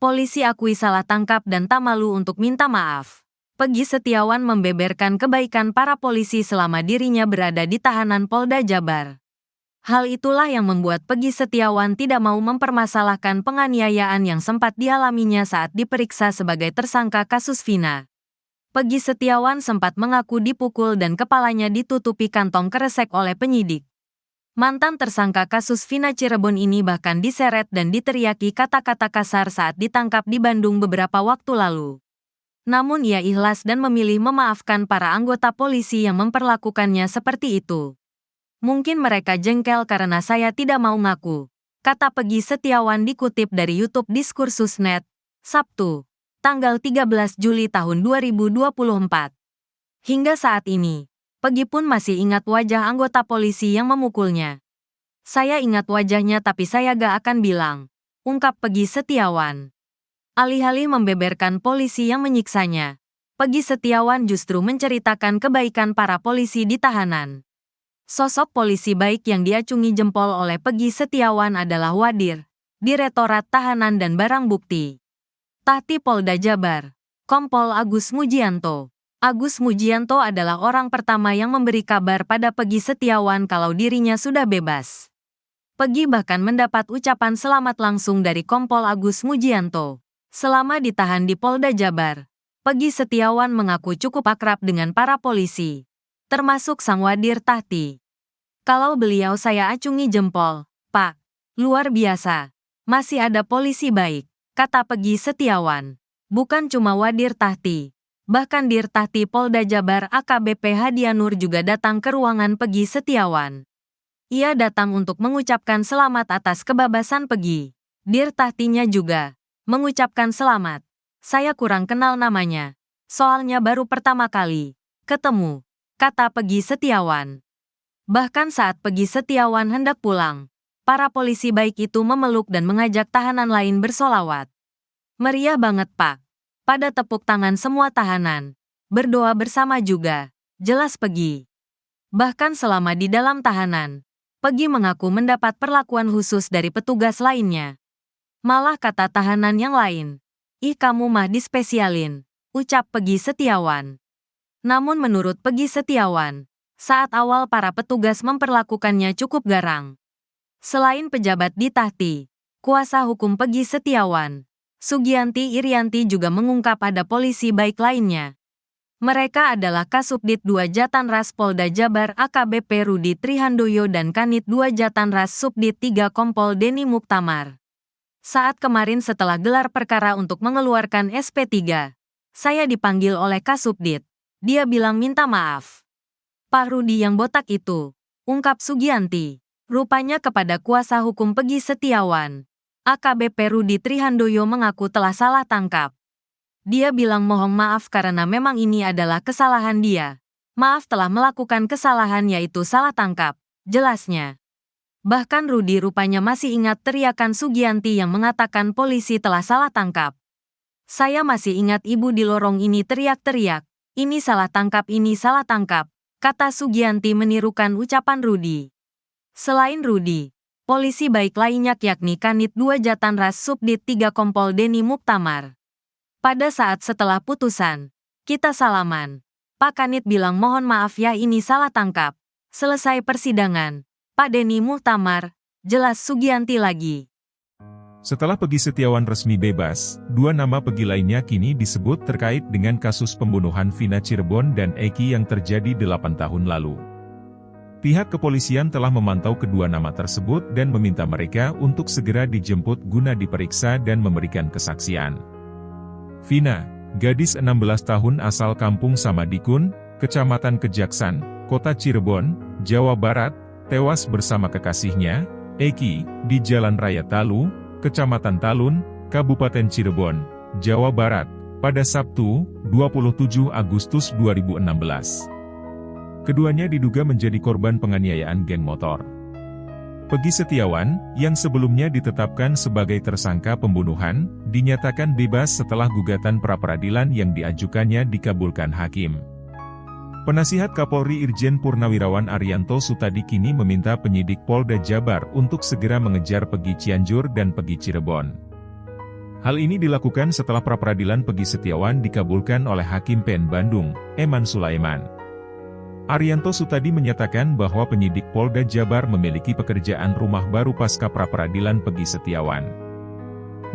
Polisi akui salah tangkap dan tak malu untuk minta maaf. Peggy Setiawan membeberkan kebaikan para polisi selama dirinya berada di tahanan Polda Jabar. Hal itulah yang membuat Peggy Setiawan tidak mau mempermasalahkan penganiayaan yang sempat dialaminya saat diperiksa sebagai tersangka kasus Vina. Peggy Setiawan sempat mengaku dipukul dan kepalanya ditutupi kantong kresek oleh penyidik. Mantan tersangka kasus Vina Cirebon ini bahkan diseret dan diteriaki kata-kata kasar saat ditangkap di Bandung beberapa waktu lalu. Namun ia ikhlas dan memilih memaafkan para anggota polisi yang memperlakukannya seperti itu. Mungkin mereka jengkel karena saya tidak mau ngaku, kata Peggy Setiawan dikutip dari YouTube Diskursus.net, Sabtu, tanggal 13 Juli tahun 2024. Hingga saat ini, Peggy pun masih ingat wajah anggota polisi yang memukulnya. Saya ingat wajahnya tapi saya gak akan bilang, ungkap Peggy Setiawan. Alih-alih membeberkan polisi yang menyiksanya, Peggy Setiawan justru menceritakan kebaikan para polisi di tahanan. Sosok polisi baik yang diacungi jempol oleh Peggy Setiawan adalah Wadir, Direktorat Tahanan dan Barang Bukti, Tahti Polda Jabar, Kompol Agus Mujianto. Agus Mujianto adalah orang pertama yang memberi kabar pada Peggy Setiawan kalau dirinya sudah bebas. Peggy bahkan mendapat ucapan selamat langsung dari Kompol Agus Mujianto. Selama ditahan di Polda Jabar, Peggy Setiawan mengaku cukup akrab dengan para polisi, termasuk sang Wadir Tahti. Kalau beliau saya acungi jempol, Pak, luar biasa, masih ada polisi baik, kata Peggy Setiawan. Bukan cuma Wadir Tahti. Bahkan Dir Tahti Polda Jabar AKBP Hadianur juga datang ke ruangan Peggy Setiawan. Ia datang untuk mengucapkan selamat atas kebebasan Peggy. Dir Tahtinya juga mengucapkan selamat. Saya kurang kenal namanya. Soalnya baru pertama kali ketemu, kata Peggy Setiawan. Bahkan saat Peggy Setiawan hendak pulang, para polisi baik itu memeluk dan mengajak tahanan lain bersolawat. Meriah banget Pak. Pada tepuk tangan semua tahanan. Berdoa bersama juga, jelas Peggy. Bahkan selama di dalam tahanan, Peggy mengaku mendapat perlakuan khusus dari petugas lainnya. Malah kata tahanan yang lain, "Ih kamu mah dispesialin," ucap Peggy Setiawan. Namun menurut Peggy Setiawan, saat awal para petugas memperlakukannya cukup garang. Selain pejabat di Tahti, kuasa hukum Peggy Setiawan, Sugianti Irianti juga mengungkap ada polisi baik lainnya. Mereka adalah Kasubdit 2 Jatanras Polda Jabar AKBP Rudi Trihandoyo dan Kanit 2 Jatanras Subdit 3 Kompol Denny Muktamar. Saat kemarin setelah gelar perkara untuk mengeluarkan SP3, saya dipanggil oleh Kasubdit. Dia bilang minta maaf. Pak Rudi yang botak itu, ungkap Sugianti, rupanya kepada kuasa hukum Peggy Setiawan. AKBP Rudi Trihandoyo mengaku telah salah tangkap. Dia bilang mohon maaf karena memang ini adalah kesalahan dia. Maaf telah melakukan kesalahan yaitu salah tangkap, jelasnya. Bahkan Rudi rupanya masih ingat teriakan Sugianti yang mengatakan polisi telah salah tangkap. Saya masih ingat ibu di lorong ini teriak-teriak, ini salah tangkap, kata Sugianti menirukan ucapan Rudi. Selain Rudi, polisi baik lainnya yakni Kanit 2 Jatanras Subdit 3 Kompol Denny Muktamar. Pada saat setelah putusan, kita salaman. Pak Kanit bilang mohon maaf ya ini salah tangkap. Selesai persidangan, Pak Denny Muktamar, jelas Sugianti lagi. Setelah Peggy Setiawan resmi bebas, 2 nama Peggy lainnya kini disebut terkait dengan kasus pembunuhan Vina Cirebon dan Eki yang terjadi 8 tahun lalu. Pihak kepolisian telah memantau kedua nama tersebut dan meminta mereka untuk segera dijemput guna diperiksa dan memberikan kesaksian. Vina, gadis 16 tahun asal Kampung Samadikun, Kecamatan Kejaksan, Kota Cirebon, Jawa Barat, tewas bersama kekasihnya, Eki, di Jalan Raya Talu, Kecamatan Talun, Kabupaten Cirebon, Jawa Barat, pada Sabtu, 27 Agustus 2016. Keduanya diduga menjadi korban penganiayaan geng motor. Peggy Setiawan, yang sebelumnya ditetapkan sebagai tersangka pembunuhan, dinyatakan bebas setelah gugatan pra-peradilan yang diajukannya dikabulkan hakim. Penasihat Kapolri Irjen Purnawirawan Arianto Sutadi kini meminta penyidik Polda Jabar untuk segera mengejar Peggy Cianjur dan Peggy Cirebon. Hal ini dilakukan setelah pra-peradilan Pegi Setiawan dikabulkan oleh Hakim PN Bandung, Eman Sulaiman. Arianto Sutadi menyatakan bahwa penyidik Polda Jabar memiliki pekerjaan rumah baru pasca pra-peradilan Pegi Setiawan.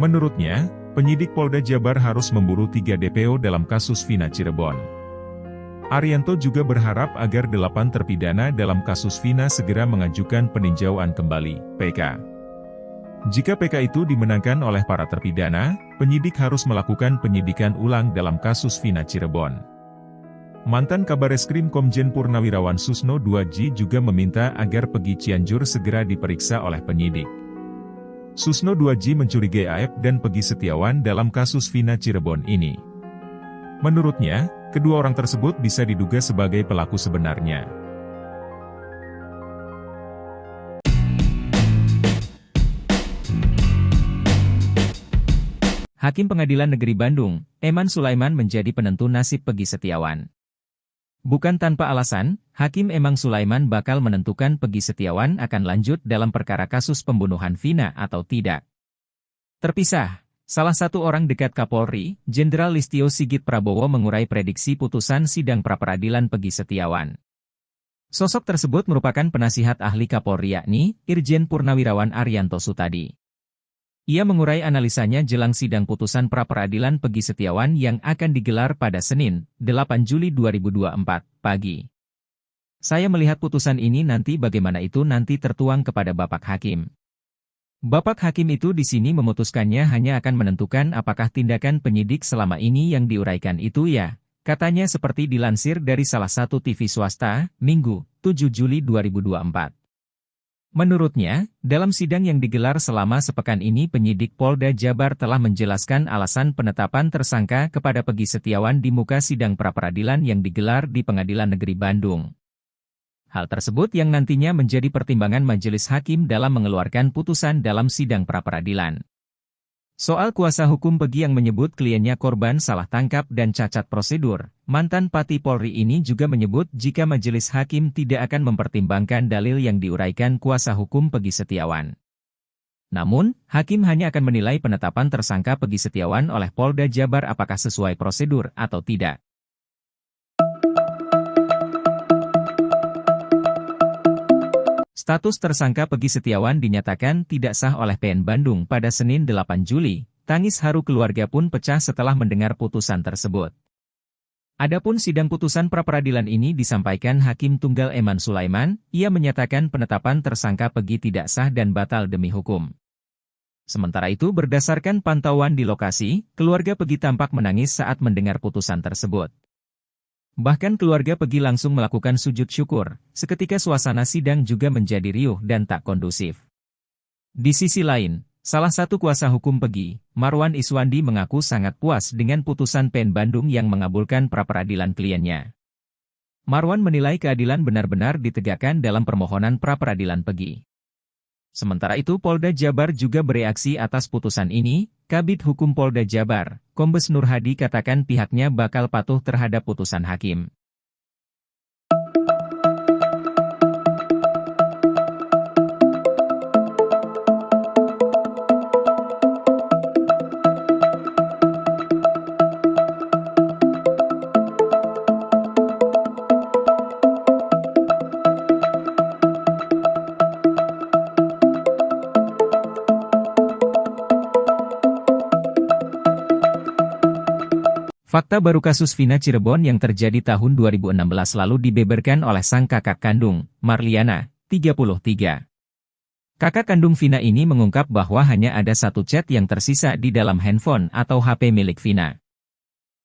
Menurutnya, penyidik Polda Jabar harus memburu 3 DPO dalam kasus Vina Cirebon. Arianto juga berharap agar 8 terpidana dalam kasus Vina segera mengajukan peninjauan kembali, PK. Jika PK itu dimenangkan oleh para terpidana, penyidik harus melakukan penyidikan ulang dalam kasus Vina Cirebon. Mantan Kabareskrim Komjen Purnawirawan Susno 2J juga meminta agar Pegi Cianjur segera diperiksa oleh penyidik. Susno 2J mencurigai AF dan Pegi Setiawan dalam kasus Vina Cirebon ini. Menurutnya, kedua orang tersebut bisa diduga sebagai pelaku sebenarnya. Hakim Pengadilan Negeri Bandung, Eman Sulaiman menjadi penentu nasib Pegi Setiawan. Bukan tanpa alasan, Hakim Eman Sulaiman bakal menentukan Pegi Setiawan akan lanjut dalam perkara kasus pembunuhan Vina atau tidak. Terpisah, salah satu orang dekat Kapolri, Jenderal Listio Sigit Prabowo mengurai prediksi putusan sidang pra-peradilan Pegi Setiawan. Sosok tersebut merupakan penasihat ahli Kapolri yakni Irjen Purnawirawan Arianto Sutadi. Ia mengurai analisanya jelang sidang putusan pra-peradilan Pegi Setiawan yang akan digelar pada Senin, 8 Juli 2024, pagi. Saya melihat putusan ini nanti bagaimana itu nanti tertuang kepada Bapak Hakim. Bapak Hakim itu di sini memutuskannya hanya akan menentukan apakah tindakan penyidik selama ini yang diuraikan itu ya, katanya seperti dilansir dari salah satu TV swasta, Minggu, 7 Juli 2024. Menurutnya, dalam sidang yang digelar selama sepekan ini penyidik Polda Jabar telah menjelaskan alasan penetapan tersangka kepada Pegi Setiawan di muka sidang pra-peradilan yang digelar di Pengadilan Negeri Bandung. Hal tersebut yang nantinya menjadi pertimbangan majelis hakim dalam mengeluarkan putusan dalam sidang pra-peradilan. Soal kuasa hukum Pegi yang menyebut kliennya korban salah tangkap dan cacat prosedur, mantan Pati Polri ini juga menyebut jika majelis hakim tidak akan mempertimbangkan dalil yang diuraikan kuasa hukum Pegi Setiawan. Namun, hakim hanya akan menilai penetapan tersangka Pegi Setiawan oleh Polda Jabar apakah sesuai prosedur atau tidak. Status tersangka Pegi Setiawan dinyatakan tidak sah oleh PN Bandung pada Senin 8 Juli. Tangis haru keluarga pun pecah setelah mendengar putusan tersebut. Adapun sidang putusan pra-peradilan ini disampaikan Hakim Tunggal Eman Sulaiman, ia menyatakan penetapan tersangka Pegi tidak sah dan batal demi hukum. Sementara itu berdasarkan pantauan di lokasi, keluarga Pegi tampak menangis saat mendengar putusan tersebut. Bahkan keluarga Pegi langsung melakukan sujud syukur, seketika suasana sidang juga menjadi riuh dan tak kondusif. Di sisi lain, salah satu kuasa hukum Pegi, Marwan Iswandi mengaku sangat puas dengan putusan PN Bandung yang mengabulkan pra-peradilan kliennya. Marwan menilai keadilan benar-benar ditegakkan dalam permohonan pra-peradilan Pegi. Sementara itu Polda Jabar juga bereaksi atas putusan ini. Kabid Hukum Polda Jabar, Kombes Nur Hadi katakan pihaknya bakal patuh terhadap putusan hakim. Fakta baru kasus Vina Cirebon yang terjadi tahun 2016 lalu dibeberkan oleh sang kakak kandung, Marliana, 33. Kakak kandung Vina ini mengungkap bahwa hanya ada satu chat yang tersisa di dalam handphone atau HP milik Vina.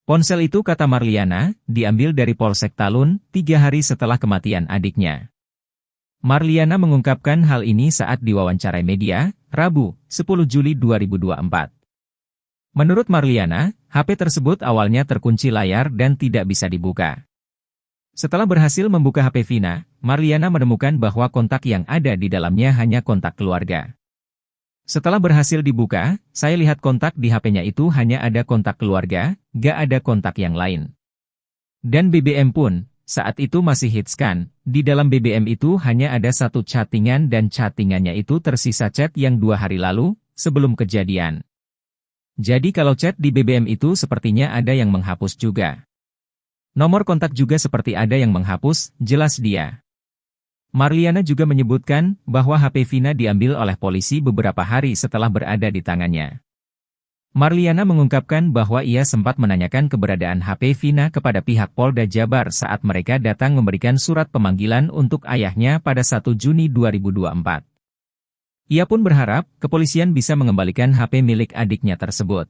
Ponsel itu, kata Marliana, diambil dari Polsek Talun, 3 hari setelah kematian adiknya. Marliana mengungkapkan hal ini saat diwawancarai media, Rabu, 10 Juli 2024. Menurut Marliana, HP tersebut awalnya terkunci layar dan tidak bisa dibuka. Setelah berhasil membuka HP Vina, Marliana menemukan bahwa kontak yang ada di dalamnya hanya kontak keluarga. Setelah berhasil dibuka, saya lihat kontak di HP-nya itu hanya ada kontak keluarga, gak ada kontak yang lain. Dan BBM pun, saat itu masih hits kan, di dalam BBM itu hanya ada satu chattingan dan chattingannya itu tersisa chat yang 2 hari lalu, sebelum kejadian. Jadi kalau chat di BBM itu sepertinya ada yang menghapus juga. Nomor kontak juga seperti ada yang menghapus, jelas dia. Marliana juga menyebutkan bahwa HP Vina diambil oleh polisi beberapa hari setelah berada di tangannya. Marliana mengungkapkan bahwa ia sempat menanyakan keberadaan HP Vina kepada pihak Polda Jabar saat mereka datang memberikan surat pemanggilan untuk ayahnya pada 1 Juni 2024. Ia pun berharap kepolisian bisa mengembalikan HP milik adiknya tersebut.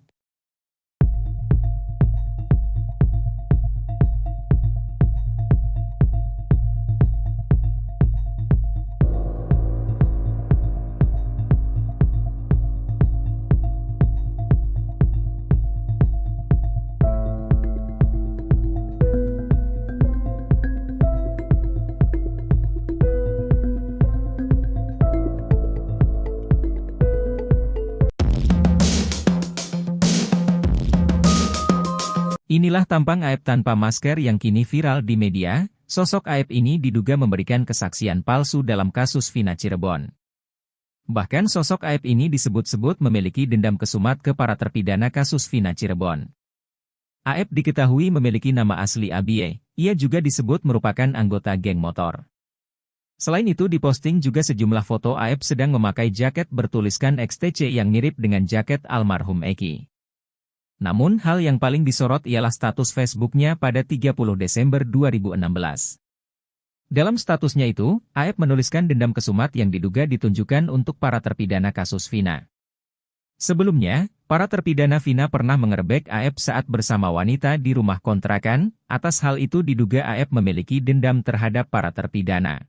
Inilah tampang Aep tanpa masker yang kini viral di media. Sosok Aep ini diduga memberikan kesaksian palsu dalam kasus Vina Cirebon. Bahkan sosok Aep ini disebut-sebut memiliki dendam kesumat ke para terpidana kasus Vina Cirebon. Aep diketahui memiliki nama asli Abie. Ia juga disebut merupakan anggota geng motor. Selain itu diposting juga sejumlah foto Aep sedang memakai jaket bertuliskan XTC yang mirip dengan jaket almarhum Eki. Namun hal yang paling disorot ialah status Facebooknya pada 30 Desember 2016. Dalam statusnya itu, Aep menuliskan dendam kesumat yang diduga ditunjukkan untuk para terpidana kasus Vina. Sebelumnya, para terpidana Vina pernah mengerebek Aep saat bersama wanita di rumah kontrakan. Atas hal itu diduga Aep memiliki dendam terhadap para terpidana.